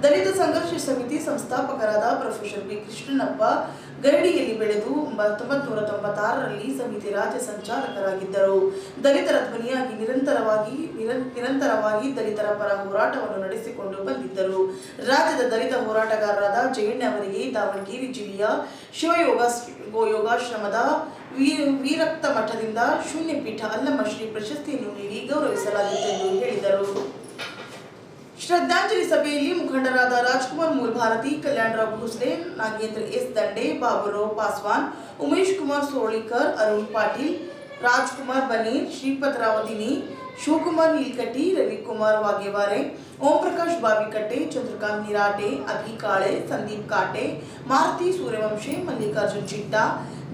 ದಲಿತ ಸಂಘರ್ಷ ಸಮಿತಿ ಸಂಸ್ಥಾಪಕರಾದ ಪ್ರೊಫೆಸರ್ ಬಿ ಕೃಷ್ಣಪ್ಪ ಗರಡಿಯಲ್ಲಿ ಬೆಳೆದು 1996ರಲ್ಲಿ ಸಮಿತಿ ರಾಜ್ಯ ಸಂಚಾಲಕರಾಗಿದ್ದರು. ದಲಿತರ ಧ್ವನಿಯಾಗಿ ನಿರಂತರವಾಗಿ ದಲಿತರ ಪರ ಹೋರಾಟವನ್ನು ನಡೆಸಿಕೊಂಡು ಬಂದಿದ್ದರು. ರಾಜ್ಯದ ದಲಿತ ಹೋರಾಟಗಾರರಾದ ಜಯಣ್ಣ ಅವರಿಗೆ ದಾವಣಗೆರೆ ಜಿಲ್ಲೆಯ ಶಿವಯೋಗಾಶ್ರಮದ ವೀರಕ್ತ ಮಠದಿಂದ ಶೂನ್ಯಪೀಠ ಅಲ್ಲಮ್ಮ ಶ್ರೀ ಪ್ರಶಸ್ತಿಯನ್ನು ನೀಡಿ ಗೌರವಿಸಲಾಗಿತ್ತು ಎಂದು ಹೇಳಿದರು. ಶ್ರದ್ಧಾಂಜಲಿ ಸಭೆಯಲ್ಲಿ ಮುಖಂಡರಾದ ರಾಜ್ಕುಮಾರ್ ಮೂಲ್ಭಾರತಿ, ಕಲ್ಯಾಣರಾವ್ ಭೋಸ್ಲೆ, ನಾಗೇಂದ್ರ ಎಸ್ ದಂಡೆ, ಬಾಬುರಾವ್ ಪಾಸ್ವಾನ್, ಉಮೇಶ್ ಕುಮಾರ್ ಸೋಳಿಕರ್, ಅರುಣ್ ಪಾಟೀಲ್, ರಾಜ್ಕುಮಾರ್ ಬನೀರ್, ಶ್ರೀಪತರಾವ್ ದಿನಿ, ಶಿವಕುಮಾರ್ ನೀಲ್ಕಟ್ಟಿ, ರವಿಕುಮಾರ್ ವಾಗೇವಾರೆ, ಓಂ ಪ್ರಕಾಶ್ ಬಾವಿಕಟ್ಟೆ, ಚಂದ್ರಕಾಂತ್ ನಿರಾಟೆ, ಅಭಿ ಕಾಳೆ, ಸಂದೀಪ್ ಕಾಟೆ, ಮಾರುತಿ ಸೂರ್ಯವಂಶಿ, ಮಲ್ಲಿಕಾರ್ಜುನ್ ಚಿಟ್ಟಾ,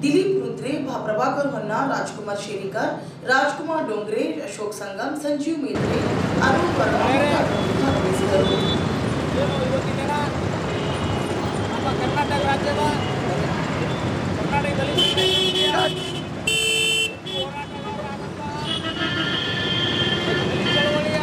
ದಿಲೀಪ್ ರುದ್ರೆ, ಪ್ರಭಾಕರ್ ಹೊನ್ನ, ರಾಜ್ಕುಮಾರ್ ಶೇರಿಕರ್, ರಾಜ್ಕುಮಾರ್ ಡೋಂಗ್ರೆ, ಅಶೋಕ್ ಸಂಗಮ್, ಸಂಜೀವ್ ಮೇತ್ರೆ, ಅರುಣ್ ಭಾಗವಹಿಸಿದರು. ಕರ್ನಾಟಕ ರಾಜ್ಯದ ಚಳವಳಿಯ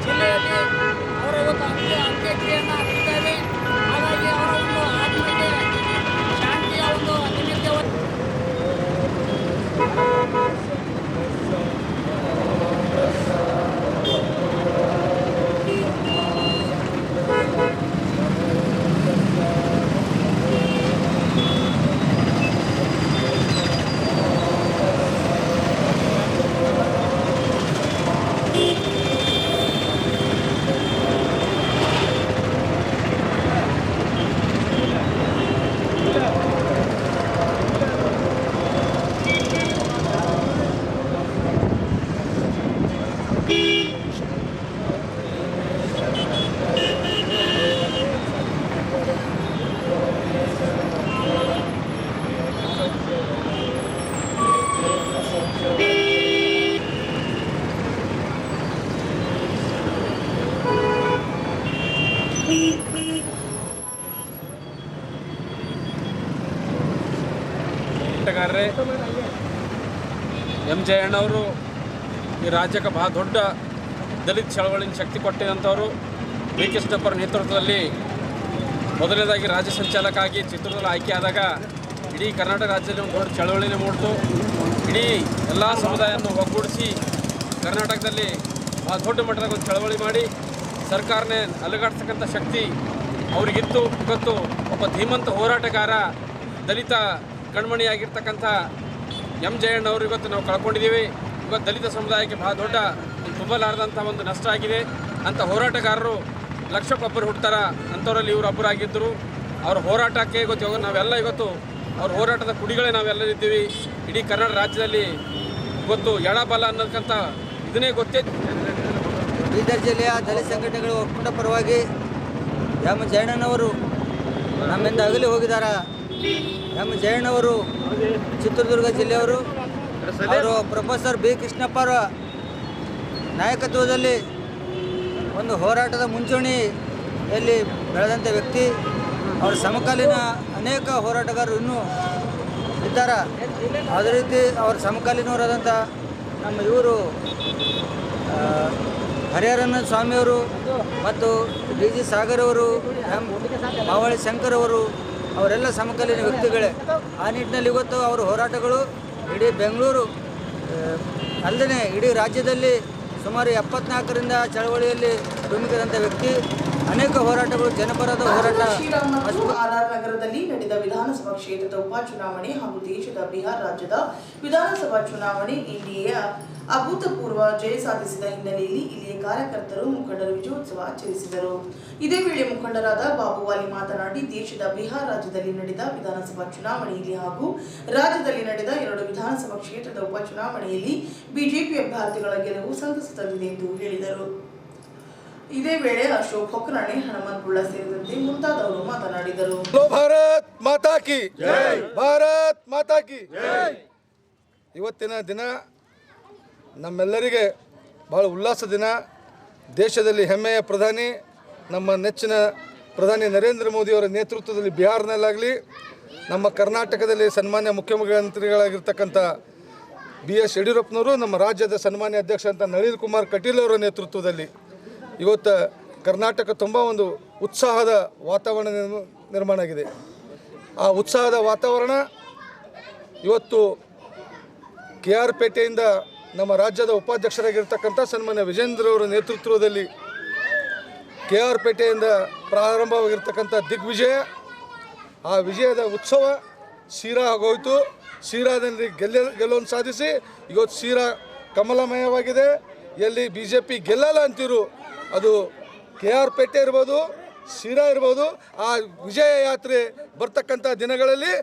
ಜಿಲ್ಲೆಯಲ್ಲಿ ಅವರ ಇವತ್ತು ಅಂತ್ಯಕ್ರಿಯೆಯನ್ನು ನಡೀತಾ ಇದೆ. ಹಾಗಾಗಿ ಅವರ ಒಂದು ಆತ್ಮಕ್ಕೆ ಶಾಂತಿಯ ಒಂದು ನಿಮಿತ್ತವನ್ನು ಹೋರಾಟಗಾರರೇ ಎಂ ಜಯಣ್ಣವರು ಈ ರಾಜ್ಯಕ್ಕೆ ಬಹಳ ದೊಡ್ಡ ದಲಿತ ಚಳವಳಿನ ಶಕ್ತಿ ಕೊಟ್ಟಿದಂಥವರು. ಬಿ ಕೃಷ್ಣಪ್ಪರ ನೇತೃತ್ವದಲ್ಲಿ ಮೊದಲನೇದಾಗಿ ರಾಜ್ಯ ಸಂಚಾಲಕ ಆಗಿ ಚಿತ್ರದುರ್ಗದಲ್ಲಿ ಆಯ್ಕೆಯಾದಾಗ ಇಡೀ ಕರ್ನಾಟಕ ರಾಜ್ಯದಲ್ಲಿ ಒಂದು ದೊಡ್ಡ ಚಳವಳಿನೇ ಮೂಡಿತು. ಇಡೀ ಎಲ್ಲ ಸಮುದಾಯವನ್ನು ಒಗ್ಗೂಡಿಸಿ ಕರ್ನಾಟಕದಲ್ಲಿ ಭಾಳ ದೊಡ್ಡ ಮಟ್ಟದಾಗ ಒಂದು ಚಳವಳಿ ಮಾಡಿ ಸರ್ಕಾರನೇ ಅಲುಗಾಡ್ತಕ್ಕಂಥ ಶಕ್ತಿ ಅವರಿಗಿತ್ತು. ಇವತ್ತು ಒಬ್ಬ ಧೀಮಂತ ಹೋರಾಟಗಾರ ದಲಿತ ಕಣ್ಮಣಿಯಾಗಿರ್ತಕ್ಕಂಥ ಎಂ ಜಯಣ್ಣವರು ಇವತ್ತು ನಾವು ಕಳ್ಕೊಂಡಿದ್ದೀವಿ. ಇವತ್ತು ದಲಿತ ಸಮುದಾಯಕ್ಕೆ ಬಹಳ ದೊಡ್ಡ ತುಂಬಲಾರದಂಥ ಒಂದು ನಷ್ಟ ಆಗಿದೆ. ಅಂಥ ಹೋರಾಟಗಾರರು ಲಕ್ಷಕ್ಕೊಬ್ಬರು ಹುಡ್ತಾರ, ಅಂಥವರಲ್ಲಿ ಇವರು ಒಬ್ಬರಾಗಿದ್ದರು. ಅವ್ರ ಹೋರಾಟಕ್ಕೆ ಇವತ್ತು ನಾವೆಲ್ಲ ಇವತ್ತು ಅವ್ರ ಹೋರಾಟದ ಕುಡಿಗಳೇ ನಾವೆಲ್ಲ ಇದ್ದೀವಿ. ಇಡೀ ಕರ್ನಾಟಕ ರಾಜ್ಯದಲ್ಲಿ ಇವತ್ತು ಎಡಬಲ ಅನ್ನೋದಕ್ಕಂಥ ಇದನ್ನೇ ಗೊತ್ತೇ. ಬೀದರ್ ಜಿಲ್ಲೆಯ ದಲಿತ ಸಂಘಟನೆಗಳು ಒಕ್ಕೂಟ ಪರವಾಗಿ ಎಂ ಜಯಣ್ಣನವರು ನಮ್ಮಿಂದ ಅಗಲಿ ಹೋಗಿದ್ದಾರೆ. ಎಂ ಜಯಣ್ಣವರು ಚಿತ್ರದುರ್ಗ ಜಿಲ್ಲೆಯವರು. ಅವರು ಪ್ರೊಫೆಸರ್ ಬಿ ಕೃಷ್ಣಪ್ಪರ ನಾಯಕತ್ವದಲ್ಲಿ ಒಂದು ಹೋರಾಟದ ಮುಂಚೂಣಿಯಲ್ಲಿ ಬೆಳೆದಂಥ ವ್ಯಕ್ತಿ. ಅವರ ಸಮಕಾಲೀನ ಅನೇಕ ಹೋರಾಟಗಾರರು ಇನ್ನೂ ಇದ್ದಾರೆ. ಅದೇ ರೀತಿ ಅವರ ಸಮಕಾಲೀನವರಾದಂಥ ನಮ್ಮ ಇವರು ಹರಿಹರನ ಸ್ವಾಮಿಯವರು ಮತ್ತು ಡಿ ಜಿ ಸಾಗರ್ ಅವರು, ಮಾವಳಿ ಶಂಕರ್ ಅವರು, ಅವರೆಲ್ಲ ಸಮಕಾಲೀನ ವ್ಯಕ್ತಿಗಳೇ. ಆ ನಿಟ್ಟಿನಲ್ಲಿ ಇವತ್ತು ಅವರ ಹೋರಾಟಗಳು ಇಡೀ ಬೆಂಗಳೂರು ಅಲ್ಲದೆ ಇಡೀ ರಾಜ್ಯದಲ್ಲಿ ಸುಮಾರು 74ರಿಂದ ಚಳವಳಿಯಲ್ಲಿ ಧುಮುಕಿದಂಥ ವ್ಯಕ್ತಿ. ಅನೇಕ ಹೋರಾಟಗಳು ಜನಪರದ ಹೋರಾಟ. ಆರ್ಆರ್ ನಗರದಲ್ಲಿ ನಡೆದ ವಿಧಾನಸಭಾ ಕ್ಷೇತ್ರದ ಉಪಚುನಾವಣೆ ಹಾಗೂ ದೇಶದ ಬಿಹಾರ ರಾಜ್ಯದ ವಿಧಾನಸಭಾ ಚುನಾವಣೆ ಎನ್ಡಿಎಯ ಅಭೂತಪೂರ್ವ ಜಯ ಸಾಧಿಸಿದ ಹಿನ್ನೆಲೆಯಲ್ಲಿ ಇಲ್ಲಿಯ ಕಾರ್ಯಕರ್ತರು ಮುಖಂಡರು ವಿಜಯೋತ್ಸವ ಆಚರಿಸಿದರು. ಇದೇ ವೇಳೆ ಮುಖಂಡರಾದ ಬಾಬುವಾಲಿ ಮಾತನಾಡಿ ದೇಶದ ಬಿಹಾರ ರಾಜ್ಯದಲ್ಲಿ ನಡೆದ ವಿಧಾನಸಭಾ ಚುನಾವಣೆಯಲ್ಲಿ ಹಾಗೂ ರಾಜ್ಯದಲ್ಲಿ ನಡೆದ 2 ವಿಧಾನಸಭಾ ಕ್ಷೇತ್ರದ ಉಪಚುನಾವಣೆಯಲ್ಲಿ ಬಿಜೆಪಿ ಅಭ್ಯರ್ಥಿಗಳ ಗೆಲುವು ಸಂತಸ ತಂದಿದೆ ಎಂದು ಹೇಳಿದರು. ಇದೇ ವೇಳೆ ಅಶೋಕ್ ಹೊಕ್ರಾಣೆ, ಹನುಮಂತುಳ್ಳ ಸೇರಿದಂತೆ ಮುಂತಾದವರು ಮಾತನಾಡಿದರು. ಭಾರತ್ ಮಾತಾ ಕಿ ಜೈ, ಭಾರತ್ ಮಾತಾ ಕಿ ಜೈ. ಇವತ್ತಿನ ದಿನ ನಮ್ಮೆಲ್ಲರಿಗೆ ಬಹಳ ಉಲ್ಲಾಸ ದಿನ. ದೇಶದಲ್ಲಿ ಹೆಮ್ಮೆಯ ಪ್ರಧಾನಿ, ನಮ್ಮ ನೆಚ್ಚಿನ ಪ್ರಧಾನಿ ನರೇಂದ್ರ ಮೋದಿಯವರ ನೇತೃತ್ವದಲ್ಲಿ ಬಿಹಾರ್ನಲ್ಲಾಗಲಿ, ನಮ್ಮ ಕರ್ನಾಟಕದಲ್ಲಿ ಸನ್ಮಾನ್ಯ ಮುಖ್ಯಮಂತ್ರಿಗಳಾಗಿರ್ತಕ್ಕಂಥ BS ಯಡಿಯೂರಪ್ಪನವರು, ನಮ್ಮ ರಾಜ್ಯದ ಸನ್ಮಾನ್ಯ ಅಧ್ಯಕ್ಷ ಅಂತ ನಳಿನ್ ಕುಮಾರ್ ಕಟೀಲ್ ಅವರ ನೇತೃತ್ವದಲ್ಲಿ ಇವತ್ತು ಕರ್ನಾಟಕ ತುಂಬ ಒಂದು ಉತ್ಸಾಹದ ವಾತಾವರಣ ನಿರ್ಮಾಣ ಆಗಿದೆ. ಆ ಉತ್ಸಾಹದ ವಾತಾವರಣ ಇವತ್ತು KR ಪೇಟೆಯಿಂದ ನಮ್ಮ ರಾಜ್ಯದ ಉಪಾಧ್ಯಕ್ಷರಾಗಿರ್ತಕ್ಕಂಥ ಸನ್ಮಾನ್ಯ ವಿಜೇಂದ್ರ ಅವರ ನೇತೃತ್ವದಲ್ಲಿ KR ಪೇಟೆಯಿಂದ ಪ್ರಾರಂಭವಾಗಿರ್ತಕ್ಕಂಥ ದಿಗ್ವಿಜಯ, ಆ ವಿಜಯದ ಉತ್ಸವ ಶಿರಾ ಆಗೋಯಿತು. ಶಿರಾದಲ್ಲಿ ಗೆಲುವನ್ನು ಸಾಧಿಸಿ ಇವತ್ತು ಶಿರಾ ಕಮಲಮಯವಾಗಿದೆ. ಎಲ್ಲಿ BJP ಗೆಲ್ಲಲ್ಲ ಅಂತಿರು, ಅದು KR ಪೇಟೆ ಇರ್ಬೋದು, ಶಿರಾ ಇರ್ಬೋದು. ಆ ವಿಜಯ ಯಾತ್ರೆ ಬರ್ತಕ್ಕಂಥ ದಿನಗಳಲ್ಲಿ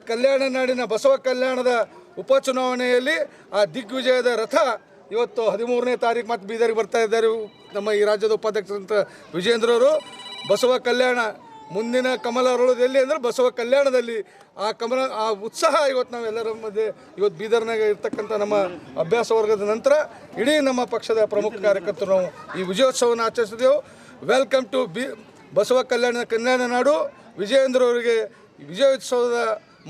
ಕಲ್ಯಾಣ ನಾಡಿನ ಬಸವ ಕಲ್ಯಾಣದ ಉಪಚುನಾವಣೆಯಲ್ಲಿ ಆ ದಿಗ್ವಿಜಯದ ರಥ ಇವತ್ತು 13ನೇ ತಾರೀಕು ಮತ್ತು ಬೀದರ್ಗೆ ಬರ್ತಾ ಇದ್ದಾರೆ. ನಮ್ಮ ಈ ರಾಜ್ಯದ ಉಪಾಧ್ಯಕ್ಷರಂತ ವಿಜೇಂದ್ರವರು ಬಸವ ಕಲ್ಯಾಣ ಮುಂದಿನ ಕಮಲ ಅರಳೋದು ಎಲ್ಲಿ ಅಂದರೆ ಬಸವ ಕಲ್ಯಾಣದಲ್ಲಿ. ಆ ಉತ್ಸಾಹ ಇವತ್ತು ನಾವೆಲ್ಲರ ಮಧ್ಯೆ ಇವತ್ತು ಬೀದರ್ನಾಗ ಇರ್ತಕ್ಕಂಥ ನಮ್ಮ ಅಭ್ಯಾಸ ವರ್ಗದ ನಂತರ ಇಡೀ ನಮ್ಮ ಪಕ್ಷದ ಪ್ರಮುಖ ಕಾರ್ಯಕರ್ತರು ನಾವು ಈ ವಿಜಯೋತ್ಸವವನ್ನು ಆಚರಿಸಿದೆವು. ವೆಲ್ಕಮ್ ಟು ಬಸವ ಕಲ್ಯಾಣ ನಾಡು. ವಿಜಯೇಂದ್ರ ಅವರಿಗೆ ವಿಜಯೋತ್ಸವದ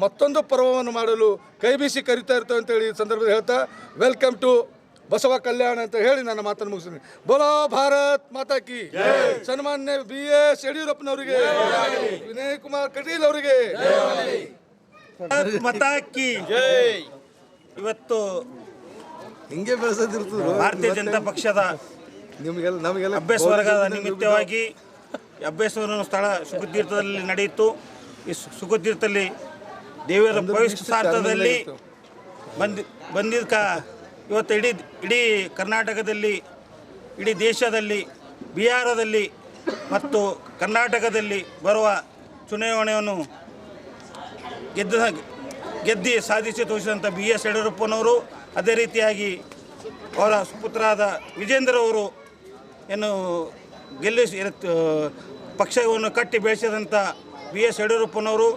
ಮತ್ತೊಂದು ಪರ್ವವನ್ನು ಮಾಡಲು ಕೈ ಬೀಸಿ ಕರಿತಾ ಇರ್ತೇವೆ ಅಂತೇಳಿ ಈ ಸಂದರ್ಭದಲ್ಲಿ ಹೇಳ್ತಾ, ವೆಲ್ಕಮ್ ಟು ಬಸವ ಕಲ್ಯಾಣ ಅಂತ ಹೇಳಿ ನನ್ನ ಮಾತನ್ನು ಮುಗಿಸ್ತೀನಿ. ಬೋಲೋ ಭಾರತ್ ಮಾತಾ ಕಿ ಸನ್ಮಾನ್ಯ BS ಯಡಿಯೂರಪ್ಪನವರಿಗೆ, ವಿನಯ್ ಕುಮಾರ್ ಕಟೀಲ್ ಅವರಿಗೆ ಮಾತಾ ಕಿ ಜೈ. ಇವತ್ತು ಹಿಂಗೆ ಬೆಳೆಸೋದಿರ್ತದೆ ಭಾರತೀಯ ಜನತಾ ಪಕ್ಷದ ನಮಗೆಲ್ಲ ಅಭ್ಯಾಸವರ್ಗದ ನಿಮಿತ್ತವಾಗಿ ಅಭ್ಯಾಸವರ್ಗ ಸ್ಥಳ ಸುಖತೀರ್ಥದಲ್ಲಿ ನಡೆಯಿತು. ಈ ಸುಖತೀರ್ಥದಲ್ಲಿ ದೇವರ ಪವಿತ್ರಾರ್ಥದಲ್ಲಿ ಬಂದಿದ್ದ ಇವತ್ತು ಇಡೀ ಕರ್ನಾಟಕದಲ್ಲಿ, ಇಡೀ ದೇಶದಲ್ಲಿ, ಬಿಹಾರದಲ್ಲಿ ಮತ್ತು ಕರ್ನಾಟಕದಲ್ಲಿ ಬರುವ ಚುನಾವಣೆಯನ್ನು ಗೆದ್ದಿ ಸಾಧಿಸಿ ತೋರಿಸಿದಂಥ BS ಯಡಿಯೂರಪ್ಪನವರು, ಅದೇ ರೀತಿಯಾಗಿ ಅವರ ಸುಪುತ್ರರಾದ ವಿಜೇಂದ್ರ ಅವರು ಏನು ಗೆಲ್ಲಿಸಿ ಪಕ್ಷವನ್ನು ಕಟ್ಟಿ ಬೆಳೆಸಿದಂಥ BS ಯಡಿಯೂರಪ್ಪನವರು,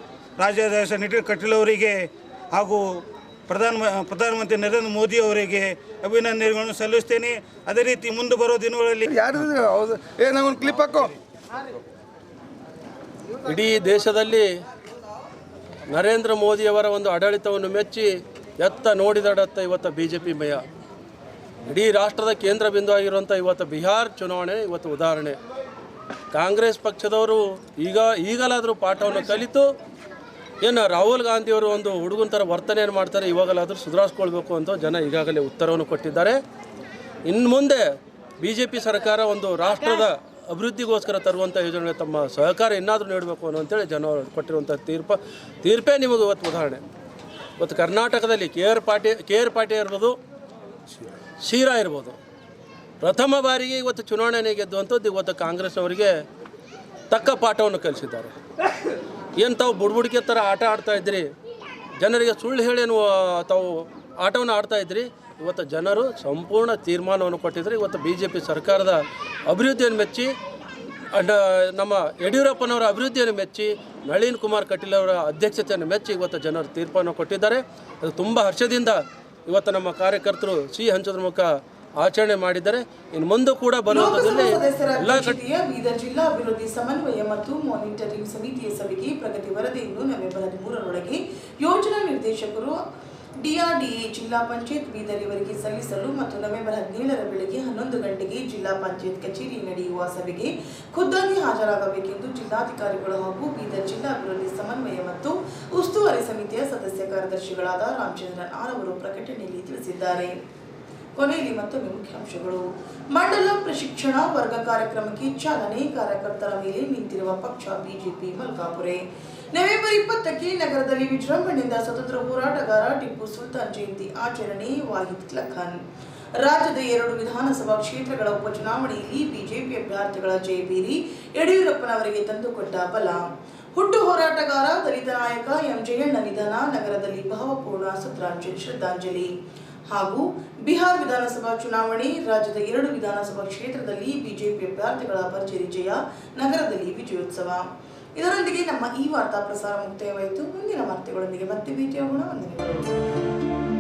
ರಾಜ್ಯಾಧ್ಯಕ್ಷ ನಿತಿನ್ ಕಟೀಲ್ ಅವರಿಗೆ ಹಾಗೂ ಪ್ರಧಾನಮಂತ್ರಿ ನರೇಂದ್ರ ಮೋದಿ ಅವರಿಗೆ ಅಭಿನಂದನೆಗಳನ್ನು ಸಲ್ಲಿಸ್ತೇನೆ. ಅದೇ ರೀತಿ ಮುಂದೆ ಬರೋ ದಿನಗಳಲ್ಲಿ ಒಂದು ಕ್ಲಿಪ್ ಹಾಕೋ. ಇಡೀ ದೇಶದಲ್ಲಿ ನರೇಂದ್ರ ಮೋದಿಯವರ ಒಂದು ಆಡಳಿತವನ್ನು ಮೆಚ್ಚಿ ಎತ್ತ ನೋಡಿದಡತ್ತ ಇವತ್ತು BJP ಮಯ. ಇಡೀ ರಾಷ್ಟ್ರದ ಕೇಂದ್ರ ಬಿಂದು ಆಗಿರುವಂಥ ಇವತ್ತು ಬಿಹಾರ ಚುನಾವಣೆ ಇವತ್ತು ಉದಾಹರಣೆ. ಕಾಂಗ್ರೆಸ್ ಪಕ್ಷದವರು ಈಗಲಾದರೂ ಪಾಠವನ್ನು ಕಲಿತು ಏನು ರಾಹುಲ್ ಗಾಂಧಿಯವರು ಒಂದು ಹುಡುಗನ ಥರ ವರ್ತನೆಯನ್ನು ಮಾಡ್ತಾರೆ, ಇವಾಗಲಾದರೂ ಸುಧಾರಿಸ್ಕೊಳ್ಬೇಕು ಅಂತ ಜನ ಈಗಾಗಲೇ ಉತ್ತರವನ್ನು ಕೊಟ್ಟಿದ್ದಾರೆ. ಇನ್ನು ಮುಂದೆ BJP ಸರ್ಕಾರ ಒಂದು ರಾಷ್ಟ್ರದ ಅಭಿವೃದ್ಧಿಗೋಸ್ಕರ ತರುವಂಥ ಯೋಜನೆ ತಮ್ಮ ಸಹಕಾರ ಏನಾದರೂ ನೀಡಬೇಕು ಅನ್ನೋಂಥೇಳಿ ಜನ ಕೊಟ್ಟಿರುವಂಥ ತೀರ್ಪೇ ನಿಮಗೆ ಇವತ್ತು ಉದಾಹರಣೆ. ಇವತ್ತು ಕರ್ನಾಟಕದಲ್ಲಿ KR ಪಾಟೀಲ್ ಇರ್ಬೋದು, ಶೀರಾ ಇರ್ಬೋದು, ಪ್ರಥಮ ಬಾರಿಗೆ ಇವತ್ತು ಚುನಾವಣೆ ಗೆದ್ದುವಂಥದ್ದು ಇವತ್ತು ಕಾಂಗ್ರೆಸ್ನವರಿಗೆ ತಕ್ಕ ಪಾಠವನ್ನು ಕಲಿಸಿದ್ದಾರೆ. ಏನು ತಾವು ಬುಡ್ಬುಡಿಕೆ ಥರ ಆಟ ಆಡ್ತಾಯಿದ್ರಿ, ಜನರಿಗೆ ಸುಳ್ಳು ಹೇಳೇನು ತಾವು ಆಟವನ್ನು ಆಡ್ತಾಯಿದ್ರಿ, ಇವತ್ತು ಜನರು ಸಂಪೂರ್ಣ ತೀರ್ಮಾನವನ್ನು ಕೊಟ್ಟಿದ್ದಾರೆ. ಇವತ್ತು BJP ಸರ್ಕಾರದ ಅಭಿವೃದ್ಧಿಯನ್ನು ಮೆಚ್ಚಿ, ನಮ್ಮ ಯಡಿಯೂರಪ್ಪನವರ ಅಭಿವೃದ್ಧಿಯನ್ನು ಮೆಚ್ಚಿ, ನಳಿನ್ ಕುಮಾರ್ ಕಟೀಲ್ ಅವರ ಅಧ್ಯಕ್ಷತೆಯನ್ನು ಮೆಚ್ಚಿ ಇವತ್ತು ಜನರು ತೀರ್ಪನ್ನು ಕೊಟ್ಟಿದ್ದಾರೆ. ಅದು ತುಂಬ ಹರ್ಷದಿಂದ ಇವತ್ತು ನಮ್ಮ ಕಾರ್ಯಕರ್ತರು ಸಿಹಿ ಹಂಚೋದ್ರ ಮೂಲಕ ಆಚರಣೆ ಮಾಡಿದ್ದಾರೆ. ಇನ್ನು ಮುಂದೆ ಕೂಡ ಬರುವಂಥದ್ದಲ್ಲಿ ಎಲ್ಲ ಬೀದರ್ ಜಿಲ್ಲಾ ಅಭಿವೃದ್ಧಿ ಸಮನ್ವಯ ಮತ್ತು ಮಾನಿಟರಿಂಗ್ ಸಮಿತಿಯ ಸಭೆಗೆ ಪ್ರಗತಿ ವರದಿಯನ್ನು ನವೆಂಬರ್ 13ರೊಳಗೆ ಯೋಜನಾ ನಿರ್ದೇಶಕರು DRDA ಜಿಲ್ಲಾ ಪಂಚಾಯತ್ ಬೀದರ್ ಇವರಿಗೆ ಸಲ್ಲಿಸಲು ಮತ್ತು ನವೆಂಬರ್ 17ರ ಬೆಳಗ್ಗೆ 11 ಗಂಟೆಗೆ ಜಿಲ್ಲಾ ಪಂಚಾಯತ್ ಕಚೇರಿ ನಡೆಯುವ ಸಭೆಗೆ ಖುದ್ದಾಗಿ ಹಾಜರಾಗಬೇಕೆಂದು ಜಿಲ್ಲಾಧಿಕಾರಿಗಳು ಹಾಗೂ ಬೀದರ್ ಜಿಲ್ಲಾ ಅಭಿವೃದ್ಧಿ ಸಮನ್ವಯ ಮತ್ತು ಉಸ್ತುವಾರಿ ಸಮಿತಿಯ ಸದಸ್ಯ ಕಾರ್ಯದರ್ಶಿಗಳಾದ ರಾಮಚಂದ್ರನ್ ಆರ್ ಅವರು ಪ್ರಕಟಣೆಯಲ್ಲಿ ತಿಳಿಸಿದ್ದಾರೆ. ಕೊನೆಯಲ್ಲಿ ಮತ್ತೊಮ್ಮೆ ಮುಖ್ಯಾಂಶಗಳು. ಮಂಡಲ ಪ್ರಶಿಕ್ಷಣ ವರ್ಗ ಕಾರ್ಯಕ್ರಮಕ್ಕೆ ಚಾಲನೆ, ಕಾರ್ಯಕರ್ತರ ಮೇಲೆ ನಿಂತಿರುವ ಪಕ್ಷ BJP ಮಲ್ಕಾಪುರೆ. ನವೆಂಬರ್ 20ಕ್ಕೆ ನಗರದಲ್ಲಿ ವಿಜೃಂಭಣೆಯಿಂದ ಸ್ವತಂತ್ರ ಹೋರಾಟಗಾರ ಟಿಪ್ಪು ಸುಲ್ತಾನ್ ಜಯಂತಿ ಆಚರಣೆ. ವಾಹಿದ್ ಲಖನ್. ರಾಜ್ಯದ 2 ವಿಧಾನಸಭಾ ಕ್ಷೇತ್ರಗಳ ಉಪಚುನಾವಣೆಯಲ್ಲಿ BJP ಅಭ್ಯರ್ಥಿಗಳ ಜಯಭೇರಿ, ಯಡಿಯೂರಪ್ಪನವರಿಗೆ ತಂದುಕೊಟ್ಟ ಬಲ. ಹುಟ್ಟು ಹೋರಾಟಗಾರ ದಲಿತ ನಾಯಕ ಎಂ ಜಯಣ್ಣ ನಿಧನ, ನಗರದಲ್ಲಿ ಭಾವಪೂರ್ಣ ಶ್ರದ್ಧಾಂಜಲಿ. ಹಾಗೂ ಬಿಹಾರ ವಿಧಾನಸಭಾ ಚುನಾವಣೆ, ರಾಜ್ಯದ 2 ವಿಧಾನಸಭಾ ಕ್ಷೇತ್ರದಲ್ಲಿ BJP ಅಭ್ಯರ್ಥಿಗಳ ಭರ್ಜರಿ ಜಯ, ನಗರದಲ್ಲಿ ವಿಜಯೋತ್ಸವ. ಇದರೊಂದಿಗೆ ನಮ್ಮ ಈ ವಾರ್ತಾ ಪ್ರಸಾರ ಮುಕ್ತಾಯವಾಯಿತು. ಮುಂದಿನ ವಾರ್ತೆಗಳೊಂದಿಗೆ ಮತ್ತೆ ಭೇಟಿಯಾಗೋಣ. ವಂದನೆಗಳು.